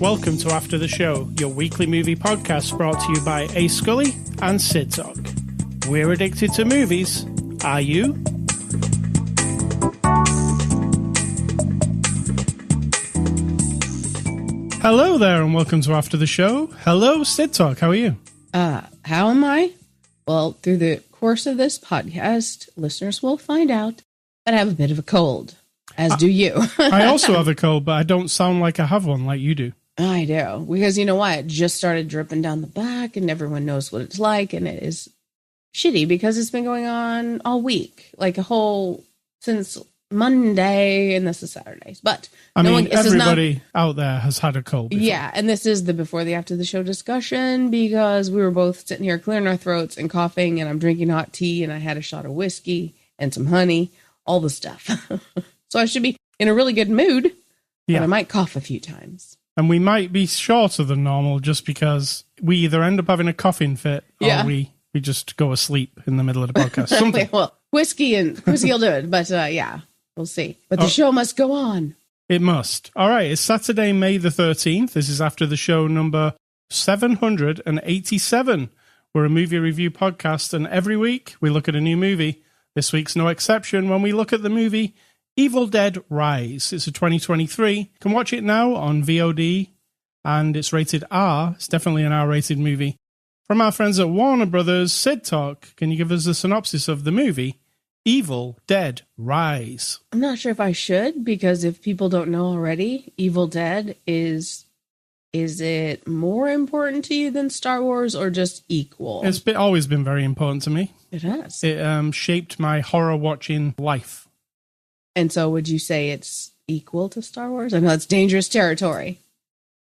Welcome to After the Show, your weekly movie podcast brought to you by A. Scully and Sid Talk. We're addicted to movies. Are you? Hello there and welcome to After the Show. Hello, Sid Talk. How are you? How am I? Well, through the course of this podcast, listeners will find out that I have a bit of a cold, as do you. I also have a cold, but I don't sound like I have one like you do. I do, because you know what? It just started dripping down the back, and everyone knows what it's like, and it is shitty because it's been going on all week, like since Monday, and this is Saturday. But everybody out there has had a cold before. Yeah, and this is the before the after the show discussion because we were both sitting here clearing our throats and coughing, and I'm drinking hot tea, and I had a shot of whiskey and some honey, all the stuff. So I should be in a really good mood, but I might cough a few times. And we might be shorter than normal just because we either end up having a coughing fit or we just go asleep in the middle of the podcast. Something. Well, whiskey will do it, but we'll see. But the show must go on. It must. All right, it's Saturday, May the 13th. This is After the Show number 787. We're a movie review podcast, and every week we look at a new movie. This week's no exception when we look at the movie Evil Dead Rise. It's a 2023. You can watch it now on VOD, and it's rated R. It's definitely an R-rated movie. From our friends at Warner Brothers, Sid Talk, can you give us a synopsis of the movie Evil Dead Rise? I'm not sure if I should, because if people don't know already, Evil Dead is it more important to you than Star Wars or just equal? It's always been very important to me. It has. It shaped my horror watching life. And so would you say it's equal to Star Wars? I know it's dangerous territory.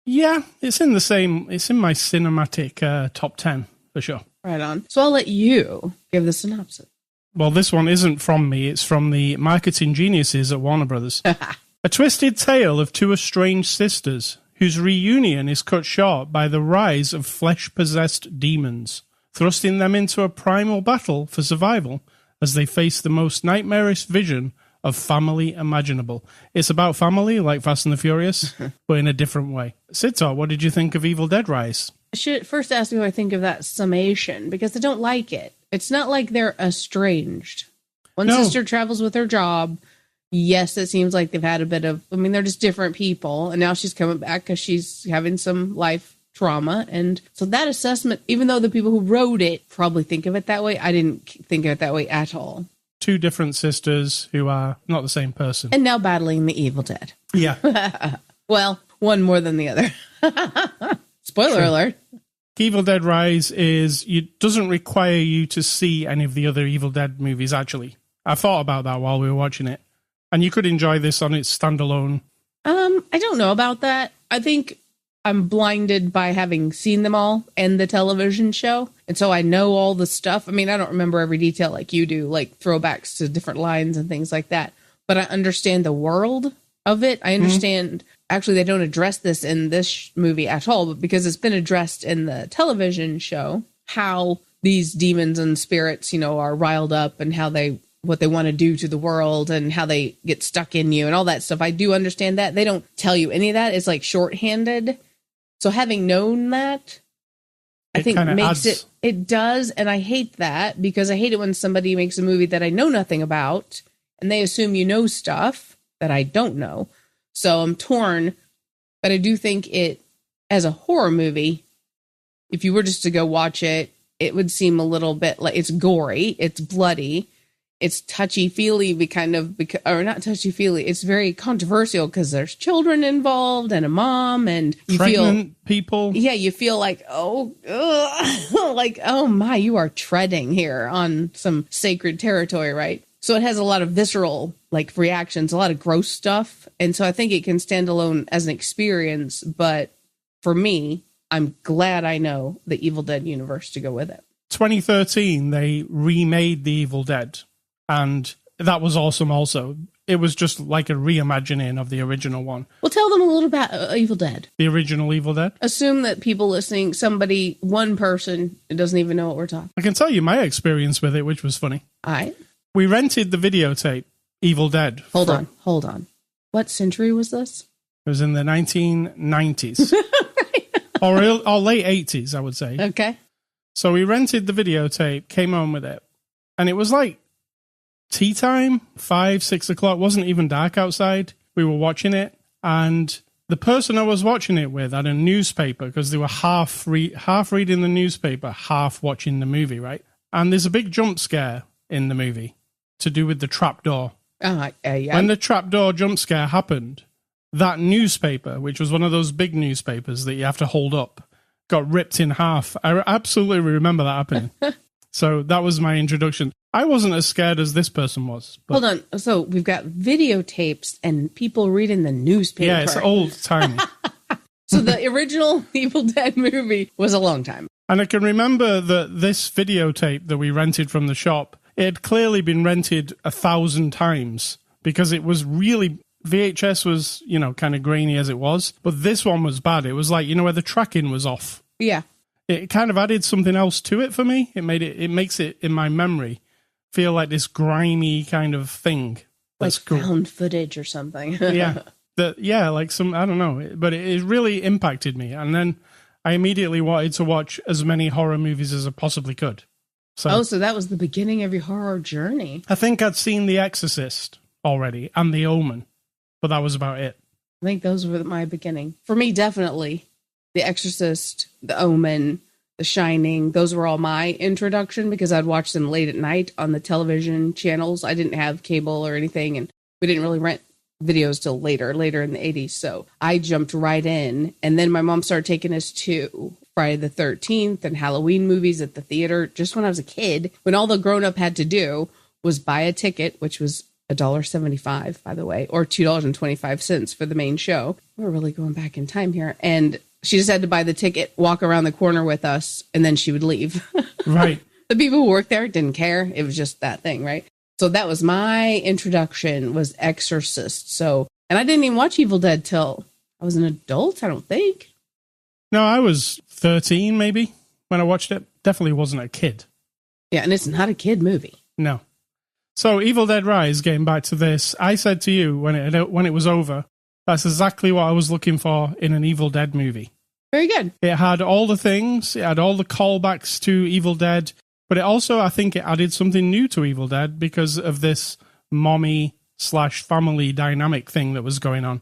Yeah, it's in my cinematic top 10 for sure. Right on. So I'll let you give the synopsis. Well, this one isn't from me. It's from the marketing geniuses at Warner Brothers. A twisted tale of two estranged sisters whose reunion is cut short by the rise of flesh-possessed demons, thrusting them into a primal battle for survival as they face the most nightmarish vision of family imaginable. It's about family, like Fast and the Furious, but in a different way. Sita, what did you think of Evil Dead Rise? I should first ask me what I think of that summation, because I don't like it. It's not like they're estranged. One sister travels with her job. Yes, it seems like they've had a bit of, they're just different people, and now she's coming back because she's having some life trauma. And so that assessment, even though the people who wrote it probably think of it that way, I didn't think of it that way at all. Two different sisters who are not the same person. And now battling the Evil Dead. Yeah. Well, one more than the other. Spoiler alert. Evil Dead Rise doesn't require you to see any of the other Evil Dead movies, actually. I thought about that while we were watching it. And you could enjoy this on its standalone. I don't know about that. I think I'm blinded by having seen them all and the television show. And so I know all the stuff. I don't remember every detail like you do, like throwbacks to different lines and things like that. But I understand the world of it. I understand, actually, they don't address this in this movie at all, but because it's been addressed in the television show, how these demons and spirits, are riled up and what they want to do to the world and how they get stuck in you and all that stuff. I do understand that. They don't tell you any of that. It's like shorthanded. So having known that, I think makes it does. And I hate that because I hate it when somebody makes a movie that I know nothing about and they assume you know stuff that I don't know. So I'm torn, but I do think it, as a horror movie, if you were just to go watch it, it would seem a little bit like it's gory, it's bloody, it's touchy-feely, or not touchy-feely, it's very controversial because there's children involved and a mom, and you pregnant people. Yeah, you feel like, like, oh my, you are treading here on some sacred territory, right? So it has a lot of visceral, reactions, a lot of gross stuff, and so I think it can stand alone as an experience, but for me, I'm glad I know the Evil Dead universe to go with it. 2013, they remade The Evil Dead. And that was awesome also. It was just like a reimagining of the original one. Well, tell them a little about Evil Dead. The original Evil Dead? Assume that people listening, one person doesn't even know what we're talking. I can tell you my experience with it, which was funny. All right. We rented the videotape, Evil Dead. Hold on. What century was this? It was in the 1990s. or late 80s, I would say. Okay. So we rented the videotape, came home with it, and it was like tea time, 5, 6 o'clock. It wasn't even dark outside. We were watching it, and the person I was watching it with had a newspaper because they were half reading the newspaper, half watching the movie, right? And there's a big jump scare in the movie to do with the trapdoor. Yeah. When the trapdoor jump scare happened, that newspaper, which was one of those big newspapers that you have to hold up, got ripped in half. I absolutely remember that happening. So that was my introduction. I wasn't as scared as this person was. Hold on. So we've got videotapes and people reading the newspaper. Yeah, it's old-timey. So the original Evil Dead movie was a long time. And I can remember that this videotape that we rented from the shop, it had clearly been rented 1,000 times because it was really... VHS was, kind of grainy as it was, but this one was bad. It was like, where the tracking was off. Yeah. It kind of added something else to it for me. It makes it in my memory feel like this grimy kind of thing. Like found footage or something. Yeah. Like some, I don't know, but it really impacted me. And then I immediately wanted to watch as many horror movies as I possibly could. So that was the beginning of your horror journey. I think I'd seen The Exorcist already and The Omen, but that was about it. I think those were my beginning. For me, definitely. The Exorcist, The Omen, The Shining, those were all my introduction because I'd watch them late at night on the television channels. I didn't have cable or anything, and we didn't really rent videos till later in the 80s. So I jumped right in, and then my mom started taking us to Friday the 13th and Halloween movies at the theater just when I was a kid, when all the grown-up had to do was buy a ticket, which was $1.75, by the way, or $2.25 for the main show. We're really going back in time here. And she just had to buy the ticket, walk around the corner with us, and then she would leave. Right. The people who worked there didn't care. It was just that thing, right? So that was my introduction, was Exorcist. So, and I didn't even watch Evil Dead till I was an adult, I don't think. No, I was 13 maybe when I watched it. Definitely wasn't a kid. Yeah, and it's not a kid movie. No. So Evil Dead Rise, getting back to this, I said to you when it was over, that's exactly what I was looking for in an Evil Dead movie. Very good. It had all the things. It had all the callbacks to Evil Dead. But it also, I think it added something new to Evil Dead because of this mommy/family dynamic thing that was going on,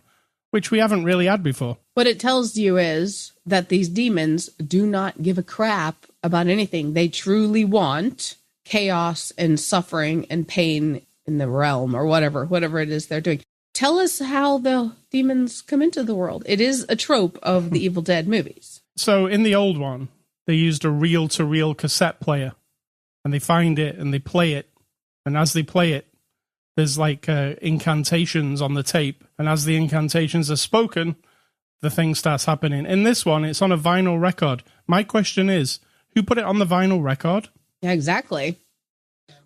which we haven't really had before. What it tells you is that these demons do not give a crap about anything. They truly want chaos and suffering and pain in the realm or whatever it is they're doing. Tell us how the demons come into the world. It is a trope of the Evil Dead movies. So in the old one, they used a reel-to-reel cassette player, and they find it and they play it. And as they play it, there's like incantations on the tape. And as the incantations are spoken, the thing starts happening. In this one, it's on a vinyl record. My question is, who put it on the vinyl record? Yeah, exactly.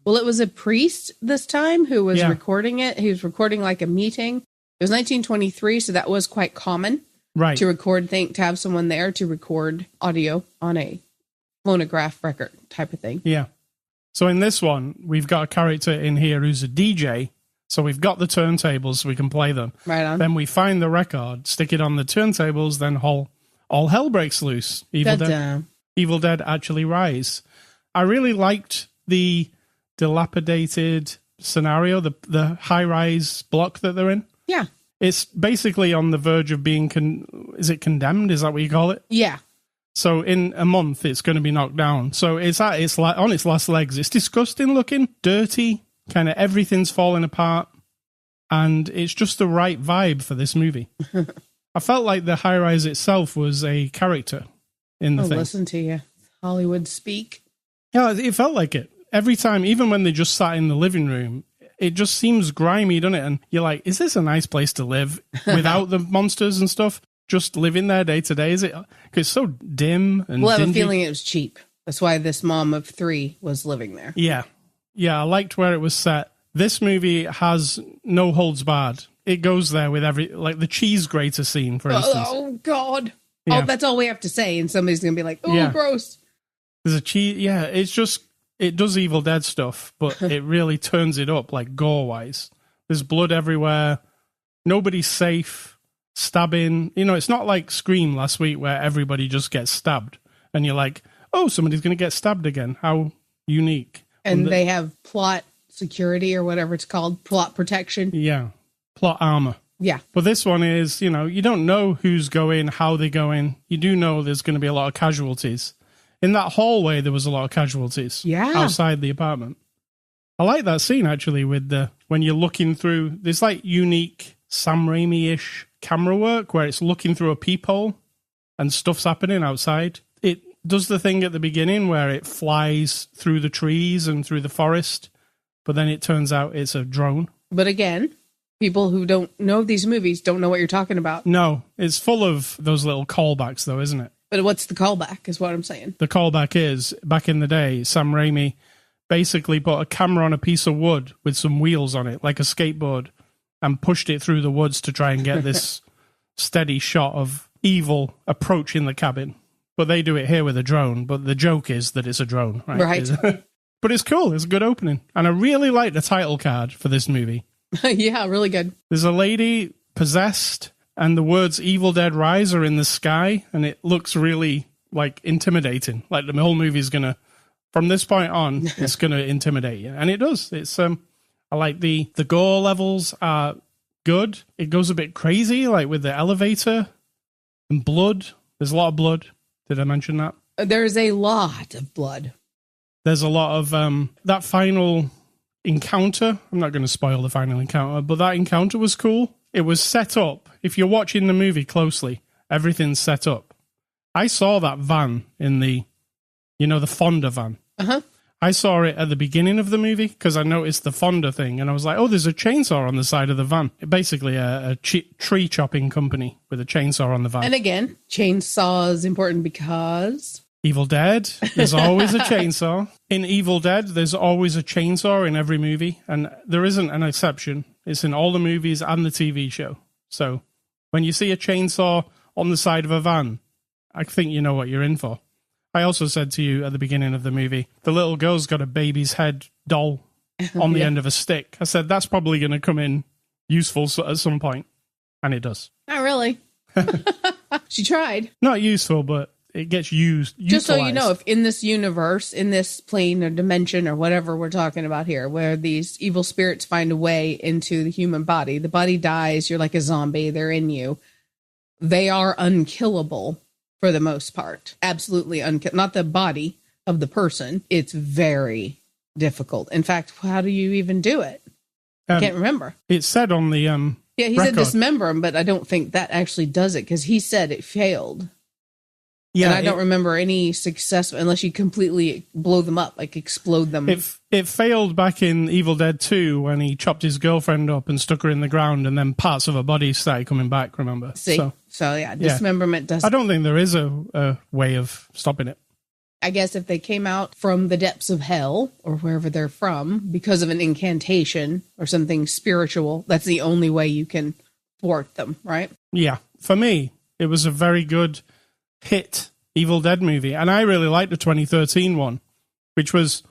Well, it was a priest this time who was recording it. He was recording like a meeting. It was 1923, so that was quite common. Right. To record, to have someone there to record audio on a phonograph record type of thing. Yeah. So in this one, we've got a character in here who's a DJ. So we've got the turntables so we can play them. Right on. Then we find the record, stick it on the turntables, then all hell breaks loose. Evil Dead Actually Rise. I really liked the dilapidated scenario, the high-rise block that they're in. Yeah. It's basically on the verge of being, is it condemned? Is that what you call it? Yeah. So in a month, it's going to be knocked down. So it's on its last legs. It's disgusting looking, dirty, kind of everything's falling apart. And it's just the right vibe for this movie. I felt like the high-rise itself was a character in the thing. Listen to you. Hollywood speak. Yeah, it felt like it. Every time, even when they just sat in the living room, it just seems grimy, doesn't it? And you're like, is this a nice place to live without the monsters and stuff? Just living there day to day? Is it? Because it's so dim and Well, I have a dingy. feeling it was cheap. That's why this mom of 3 was living there. Yeah. Yeah, I liked where it was set. This movie has no holds barred. It goes there with like the cheese grater scene, for instance. Oh, God. Yeah. Oh, that's all we have to say. And somebody's going to be like, oh, gross. There's a cheese. Yeah, it's just, it does Evil Dead stuff, but it really turns it up, like gore-wise. There's blood everywhere. Nobody's safe. Stabbing. You know, it's not like Scream last week where everybody just gets stabbed. And you're like, oh, somebody's going to get stabbed again. How unique. And they have plot security or whatever it's called. Plot protection. Yeah. Plot armor. Yeah. But this one is, you know, you don't know who's going, how they're going. You do know there's going to be a lot of casualties. In that hallway, there was a lot of casualties. Yeah. Outside the apartment. I like that scene, actually, with when you're looking through, there's like unique Sam Raimi-ish camera work where it's looking through a peephole and stuff's happening outside. It does the thing at the beginning where it flies through the trees and through the forest, but then it turns out it's a drone. But again, people who don't know these movies don't know what you're talking about. No, it's full of those little callbacks, though, isn't it? But what's the callback is what I'm saying. The callback is, back in the day, Sam Raimi basically put a camera on a piece of wood with some wheels on it, like a skateboard, and pushed it through the woods to try and get this steady shot of evil approaching the cabin. But they do it here with a drone, but the joke is that it's a drone, right? Right. But it's cool. It's a good opening. And I really like the title card for this movie. Yeah, really good. There's a lady possessed, and the words Evil Dead Rise are in the sky, and it looks really, like, intimidating. Like, the whole movie is going to, from this point on, it's going to intimidate you. And it does. It's, I like the gore levels are good. It goes a bit crazy, like with the elevator and blood. There's a lot of blood. Did I mention that? There's a lot of blood. There's a lot of that final encounter. I'm not going to spoil the final encounter, but that encounter was cool. It was set up. If you're watching the movie closely, everything's set up. I saw that van in the Fonda van. Uh-huh. I saw it at the beginning of the movie because I noticed the Fonda thing, and I was like, oh, there's a chainsaw on the side of the van. Basically, a tree chopping company with a chainsaw on the van. And again, chainsaw is important because... Evil Dead, there's always a chainsaw. In Evil Dead, there's always a chainsaw in every movie, and there isn't an exception. It's in all the movies and the TV show. So when you see a chainsaw on the side of a van, I think you know what you're in for. I also said to you at the beginning of the movie, the little girl's got a baby's head doll on the end of a stick. I said, that's probably going to come in useful at some point. And it does. Not really. She tried. Not useful, but it gets used. Just so you know, if in this universe, in this plane or dimension or whatever we're talking about here, where these evil spirits find a way into the human body, the body dies, you're like a zombie, they're in you. They are unkillable. For the most part, absolutely not the body of the person. It's very difficult. In fact, how do you even do it? I can't remember. It said on the yeah, he record. said dismember him, but I don't think that actually does it because he said it failed. Yeah, and I don't remember any success unless you completely blow them up, like explode them. It failed back in Evil Dead 2 when he chopped his girlfriend up and stuck her in the ground, and then parts of her body started coming back, remember? See? So yeah, dismemberment does. I don't think there is a way of stopping it. I guess if they came out from the depths of hell or wherever they're from because of an incantation or something spiritual, that's the only way you can thwart them, right? Yeah. For me, it was a very good hit Evil Dead movie, and I really liked the 2013 one, which was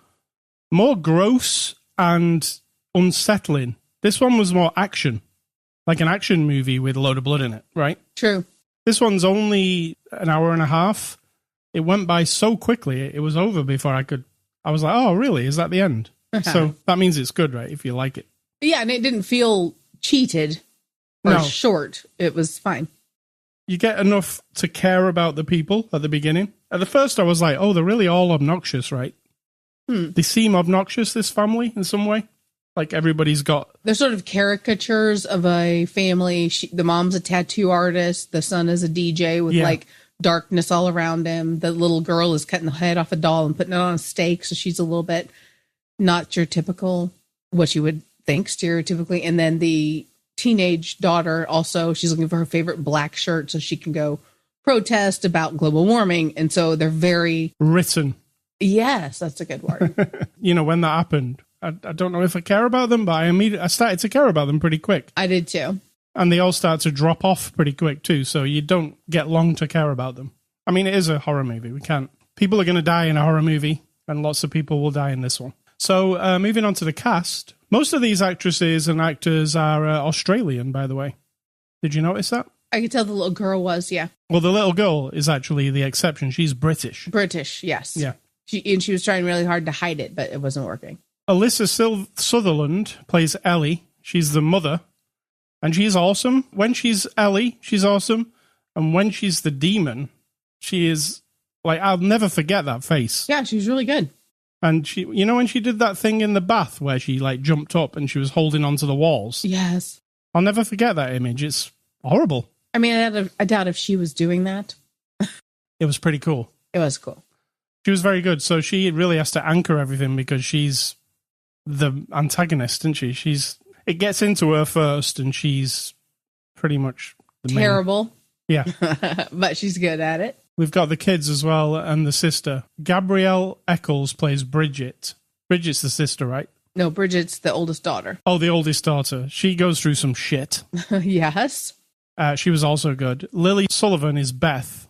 more gross and unsettling. This one was more action, like an action movie with a load of blood in it, right? True. This one's only an hour and a half. It went by so quickly, it was over before I was like, oh, really? Is that the end? So that means it's good, right? If you like it. Yeah, and it didn't feel cheated or short. It was fine. You get enough to care about the people at the beginning. At the first, I was like, oh, they're really all obnoxious, right? They seem obnoxious, this family, in some way. Like everybody's got... They're sort of caricatures of a family. The mom's a tattoo artist. The son is a DJ with like darkness all around him. The little girl is cutting the head off a doll and putting it on a stake. So she's a little bit not your typical, what you would think stereotypically. And then the teenage daughter also, she's looking for her favorite black shirt so she can go protest about global warming. And so they're very... written. Yes, that's a good word. You know, when that happened, I don't know if I care about them, but I started to care about them pretty quick. I did too. And they all start to drop off pretty quick too, so you don't get long to care about them. I mean, it is a horror movie. People are going to die in a horror movie, and lots of people will die in this one. So, moving on to the cast. Most of these actresses and actors are Australian, by the way. Did you notice that? I could tell the little girl was, yeah. Well, the little girl is actually the exception. She's British. British, yes. Yeah. She was trying really hard to hide it, but it wasn't working. Alyssa Sutherland plays Ellie. She's the mother. And she's awesome. When she's Ellie, she's awesome. And when she's the demon, she is, like, I'll never forget that face. Yeah, she was really good. And she, you know, when she did that thing in the bath where she, like, jumped up and she was holding onto the walls? Yes. I'll never forget that image. It's horrible. I mean, I doubt if she was doing that. It was pretty cool. It was cool. She was very good. So she really has to anchor everything because she's the antagonist, isn't she? It gets into her first, and she's pretty much the terrible. Yeah. But she's good at it. We've got the kids as well, and the sister. Gabrielle Eccles plays Bridget. Bridget's the sister, right? No, Bridget's the oldest daughter. Oh, the oldest daughter. She goes through some shit. Yes. She was also good. Lily Sullivan is Beth,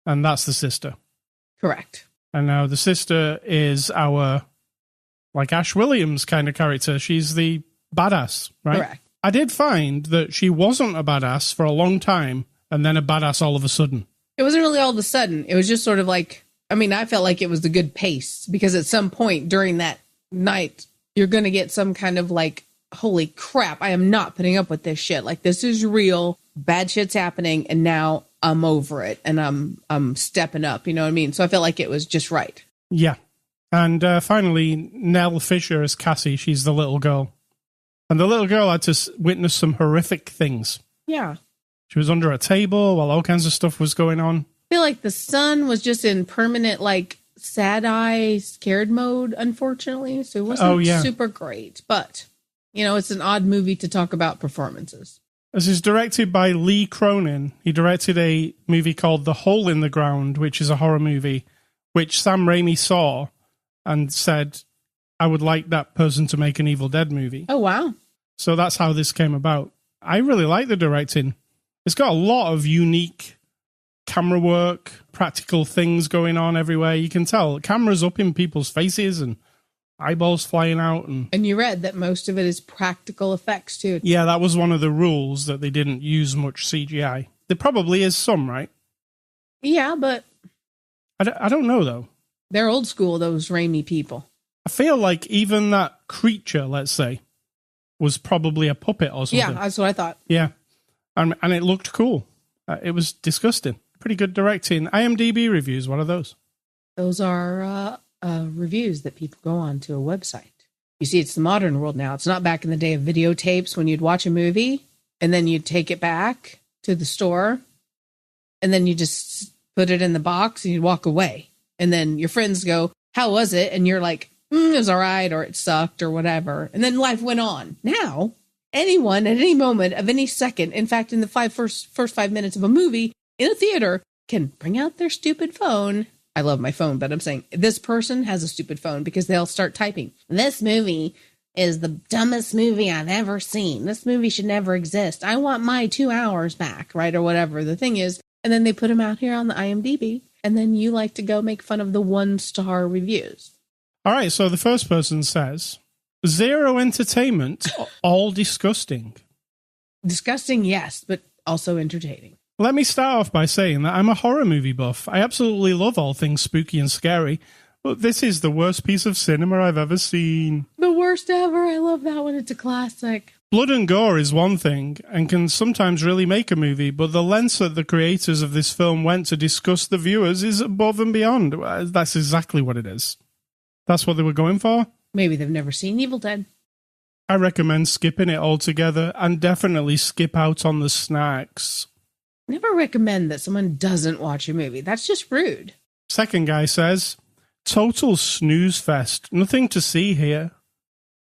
and that's the sister. Correct. And now the sister is our, like, Ash Williams kind of character. She's the badass, right? Correct. I did find that she wasn't a badass for a long time, and then a badass all of a sudden. It wasn't really all of a sudden. It was just sort of like, I mean, I felt like it was the good pace, because at some point during that night, you're going to get some kind of like, holy crap, I am not putting up with this shit. Like, this is real, bad shit's happening, and now I'm over it, and I'm stepping up, you know what I mean? So I felt like it was just right. Yeah. And finally, Nell Fisher as Cassie. She's the little girl. And the little girl had to witness some horrific things. Yeah. She was under a table while all kinds of stuff was going on. I feel like the son was just in permanent, like, sad eye, scared mode, unfortunately. So it wasn't super great. But, you know, it's an odd movie to talk about performances. This is directed by Lee Cronin. He directed a movie called The Hole in the Ground, which is a horror movie, which Sam Raimi saw and said, I would like that person to make an Evil Dead movie. Oh, wow. So that's how this came about. I really like the directing. It's got a lot of unique camera work, practical things going on everywhere. You can tell cameras up in people's faces and eyeballs flying out. And you read that most of it is practical effects, too. Yeah, that was one of the rules, that they didn't use much CGI. There probably is some, right? Yeah, but I don't know, though. They're old school, those Raimi people. I feel like even that creature, let's say, was probably a puppet or something. Yeah, that's what I thought. Yeah. And it looked cool. It was disgusting. Pretty good directing. IMDb reviews, what are those? Those are reviews that people go on to a website. You see, it's the modern world now. It's not back in the day of videotapes when you'd watch a movie and then you'd take it back to the store and then you just put it in the box and you'd walk away. And then your friends go, how was it? And you're like, it was all right, or it sucked, or whatever. And then life went on. Now, anyone at any moment of any second, in fact, in the first 5 minutes of a movie in a theater, can bring out their stupid phone. I love my phone, but I'm saying this person has a stupid phone because they'll start typing. This movie is the dumbest movie I've ever seen. This movie should never exist. I want my 2 hours back, right? Or whatever the thing is. And then they put them out here on the IMDb. And then you like to go make fun of the 1-star reviews. All right, so the first person says, zero entertainment, all disgusting. Disgusting, yes, but also entertaining. Let me start off by saying that I'm a horror movie buff. I absolutely love all things spooky and scary, but this is the worst piece of cinema I've ever seen. The worst ever. I love that one. It's a classic. Blood and gore is one thing and can sometimes really make a movie, but the lengths that the creators of this film went to disgust the viewers is above and beyond. That's exactly what it is. That's what they were going for? Maybe they've never seen Evil Dead. I recommend skipping it altogether and definitely skip out on the snacks. Never recommend that someone doesn't watch a movie. That's just rude. Second guy says, total snooze fest. Nothing to see here.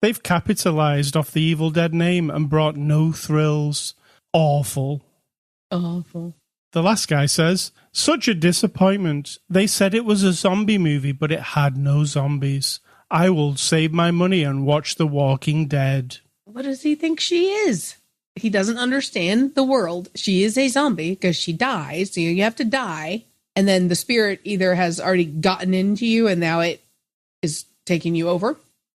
They've capitalized off the Evil Dead name and brought no thrills. Awful. Awful. The last guy says, such a disappointment. They said it was a zombie movie, but it had no zombies. I will save my money and watch The Walking Dead. What does he think she is? He doesn't understand the world. She is a zombie because she dies. So you have to die. And then the spirit either has already gotten into you and now it is taking you over,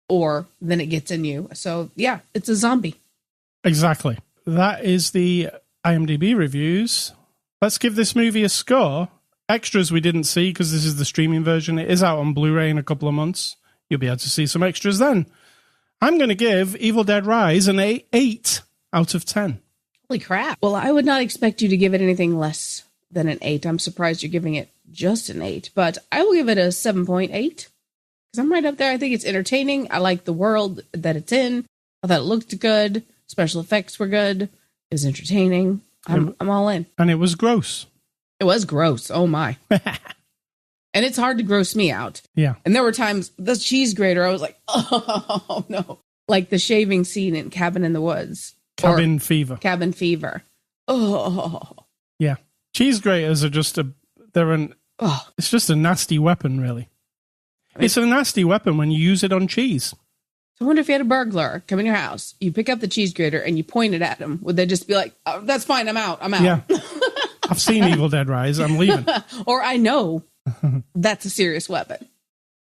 or then it gets in you. So yeah, it's a zombie. Exactly. That is the IMDb reviews. Let's give this movie a score. Extras we didn't see because this is the streaming version. It is out on Blu-ray in a couple of months. You'll be able to see some extras then. I'm going to give Evil Dead Rise an 8 out of 10. Holy crap. Well, I would not expect you to give it anything less than an 8. I'm surprised you're giving it just an 8, but I will give it a 7.8 because I'm right up there. I think it's entertaining. I like the world that it's in. I thought it looked good. Special effects were good. It was entertaining. I'm all in. And it was gross. It was gross. Oh my. And it's hard to gross me out. Yeah. And there were times, the cheese grater, I was like, oh no. Like the shaving scene in Cabin in the Woods. Cabin Fever. Cabin Fever. Oh. Yeah. Cheese graters are just it's just a nasty weapon, really. I mean, it's a nasty weapon when you use it on cheese. So I wonder if you had a burglar come in your house, you pick up the cheese grater and you point it at him. Would they just be like, oh, that's fine, I'm out. Yeah. I've seen Evil Dead Rise. I'm leaving. Or I know that's a serious weapon.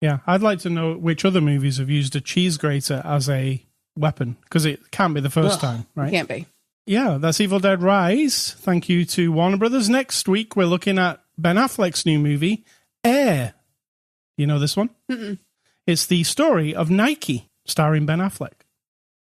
Yeah. I'd like to know which other movies have used a cheese grater as a weapon, because it can't be the first time, right? It can't be. Yeah, that's Evil Dead Rise. Thank you to Warner Brothers. Next week, we're looking at Ben Affleck's new movie, Air. You know this one? Mm-mm. It's the story of Nike, starring Ben Affleck.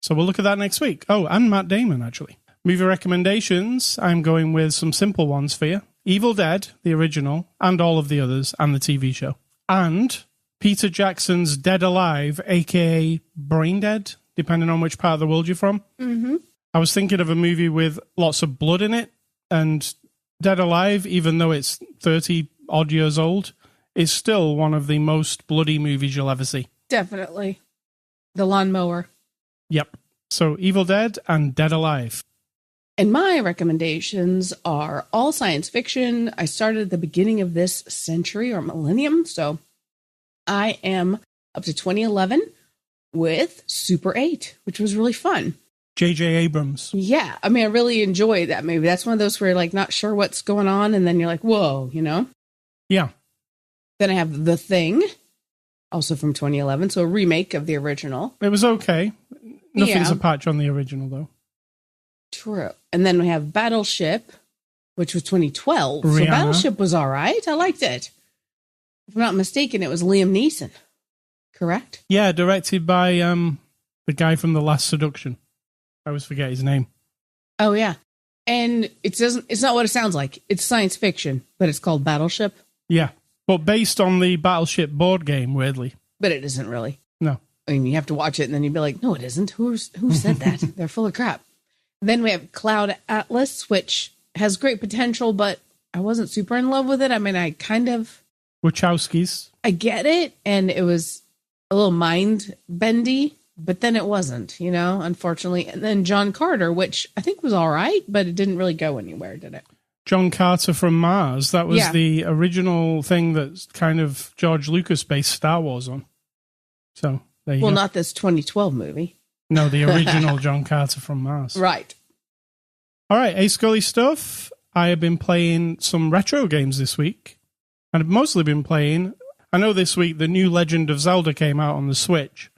So we'll look at that next week. Oh, and Matt Damon, actually. Movie recommendations, I'm going with some simple ones for you. Evil Dead, the original, and all of the others, and the TV show. And Peter Jackson's Dead Alive, a.k.a. Brain Dead, depending on which part of the world you're from. Mm-hmm. I was thinking of a movie with lots of blood in it, and Dead Alive, even though it's 30-odd years old, is still one of the most bloody movies you'll ever see. Definitely. The lawnmower. Yep. So Evil Dead and Dead Alive. And my recommendations are all science fiction. I started at the beginning of this century or millennium, so I am up to 2011 with Super 8, which was really fun. J.J. Abrams. Yeah. I mean, I really enjoyed that movie. That's one of those where you're like not sure what's going on, and then you're like, whoa, you know? Yeah. Then I have The Thing, also from 2011, so a remake of the original. It was okay. Nothing's a patch on the original, though. True. And then we have Battleship, which was 2012. Rihanna. So Battleship was all right. I liked it. If I'm not mistaken, it was Liam Neeson. Correct? Yeah, directed by the guy from The Last Seduction. I always forget his name. Oh, yeah. And it's not what it sounds like. It's science fiction, but it's called Battleship. Yeah. But based on the Battleship board game, weirdly. But it isn't really. No. I mean, you have to watch it and then you'd be like, no, it isn't. Who said that? They're full of crap. Then we have Cloud Atlas, which has great potential, but I wasn't super in love with it. I mean, I kind of... Wachowskis. I get it, and it was a little mind-bendy, but then it wasn't, you know, unfortunately. And then John Carter, which I think was all right, but it didn't really go anywhere, did it? John Carter from Mars. That was the original thing that kind of George Lucas based Star Wars on. So, there you go. Well, not this 2012 movie. No, the original John Carter from Mars. Right. All right, Ace Scully stuff. I have been playing some retro games this week. And I've mostly been playing... I know this week the new Legend of Zelda came out on the Switch.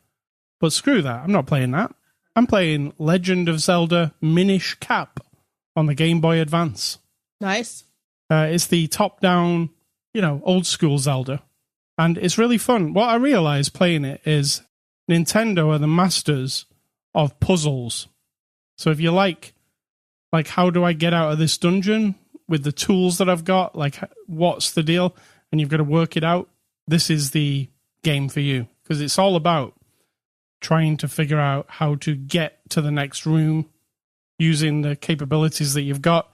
But screw that. I'm not playing that. I'm playing Legend of Zelda Minish Cap on the Game Boy Advance. Nice. It's the top-down, old school Zelda. And it's really fun. What I realized playing it is Nintendo are the masters of puzzles. So if you like how do I get out of this dungeon with the tools that I've got? Like, what's the deal? And you've got to work it out. This is the game for you. Because it's all about trying to figure out how to get to the next room using the capabilities that you've got.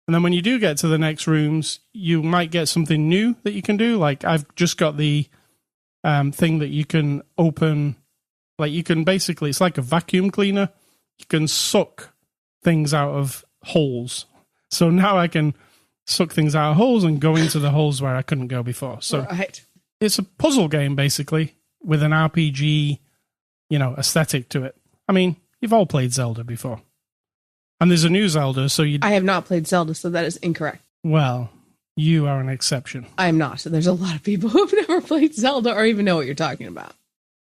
And then when you do get to the next rooms, you might get something new that you can do. Like, I've just got the thing that you can open. Like, you can basically, it's like a vacuum cleaner. You can suck things out of holes. So now I can suck things out of holes and go into the holes where I couldn't go before. So right. It's a puzzle game, basically. with an RPG, aesthetic to it. I mean, you've all played Zelda before. And there's a new Zelda, so I have not played Zelda, so that is incorrect. Well, you are an exception. I am not. There's a lot of people who've never played Zelda or even know what you're talking about.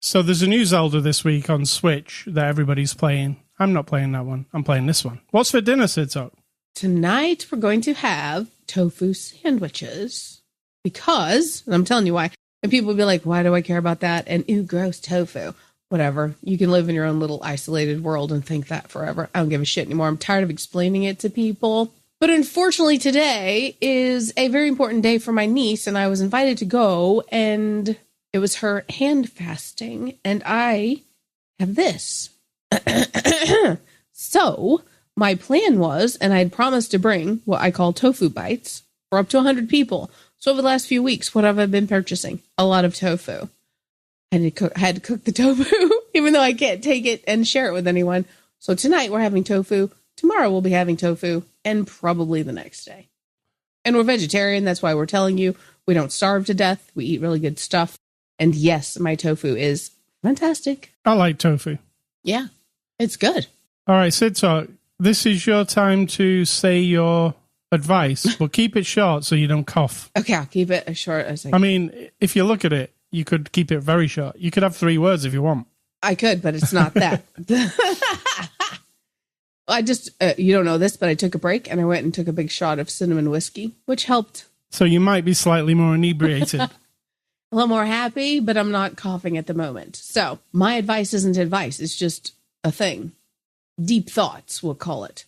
So there's a new Zelda this week on Switch that everybody's playing. I'm not playing that one. I'm playing this one. What's for dinner, Sid Talk? Tonight, we're going to have tofu sandwiches because, and I'm telling you why, and people will be like, why do I care about that? And, ew, gross tofu. Whatever. You can live in your own little isolated world and think that forever. I don't give a shit anymore. I'm tired of explaining it to people. But unfortunately, today is a very important day for my niece, and I was invited to go, and it was her hand fasting, and I have this. So my plan was, and I had promised to bring what I call tofu bites for up to 100 people. So over the last few weeks, what have I been purchasing? A lot of tofu. I had to cook the tofu, even though I can't take it and share it with anyone. So tonight we're having tofu. Tomorrow we'll be having tofu, and probably the next day. And we're vegetarian. That's why we're telling you we don't starve to death. We eat really good stuff. And yes, my tofu is fantastic. I like tofu. Yeah, it's good. All right, Sid Talk, this is your time to say your advice, but keep it short so you don't cough. Okay, I'll keep it as short as I can. I mean, if you look at it, you could keep it very short. You could have 3 words if you want. I could, but it's not that. I just, you don't know this, but I took a break and I went and took a big shot of cinnamon whiskey, which helped. So you might be slightly more inebriated. A little more happy, but I'm not coughing at the moment. So my advice isn't advice. It's just a thing. Deep thoughts, we'll call it.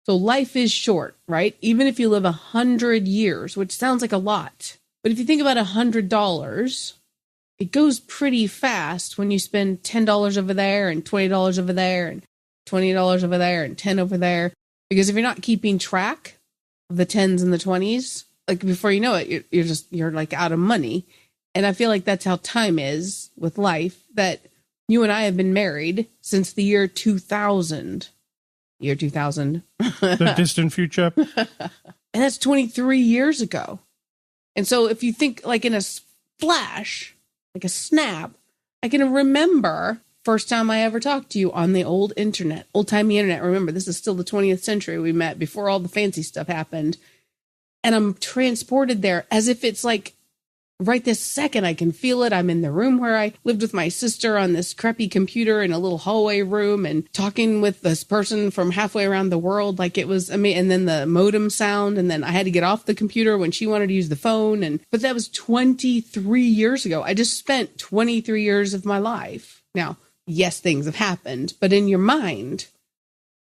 So life is short, right? Even if you live 100 years, which sounds like a lot. But if you think about $100, it goes pretty fast when you spend $10 over there and $20 over there and $20 over there and 10 over there. Because if you're not keeping track of the 10s and the 20s, like before you know it, you're like out of money. And I feel like that's how time is with life, that you and I have been married since the year 2000. Year 2000. The distant future. And that's 23 years ago. And so if you think like in a flash, like a snap, I can remember first time I ever talked to you on the old internet, old-timey internet. Remember, this is still the 20th century. We met before all the fancy stuff happened. And I'm transported there as if it's like right this second. I can feel it. I'm in the room where I lived with my sister on this crappy computer in a little hallway room and talking with this person from halfway around the world. Like it was, and then the modem sound. And then I had to get off the computer when she wanted to use the phone. But that was 23 years ago. I just spent 23 years of my life. Now, yes, things have happened, but in your mind,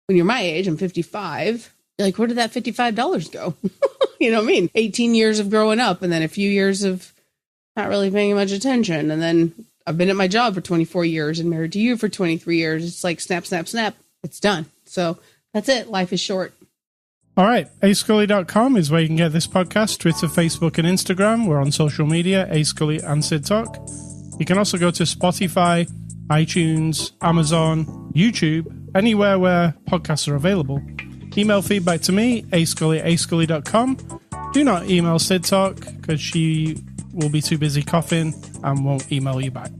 when you're my age, I'm 55, you're like, where did that $55 go? You know what I mean? 18 years of growing up and then a few years of not really paying much attention. And then I've been at my job for 24 years and married to you for 23 years. It's like snap, snap, snap. It's done. So that's it. Life is short. All right. ascully.com is where you can get this podcast, Twitter, Facebook, and Instagram. We're on social media, ascully and Sid Talk. You can also go to Spotify, iTunes, Amazon, YouTube, anywhere where podcasts are available. Email feedback to me, ascully@ascully.com. Do not email Sid Talk because she will be too busy coughing and won't email you back.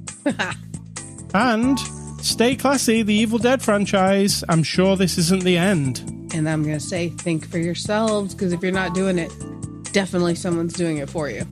And stay classy, the Evil Dead franchise. I'm sure this isn't the end. And I'm going to say, think for yourselves, because if you're not doing it, definitely someone's doing it for you.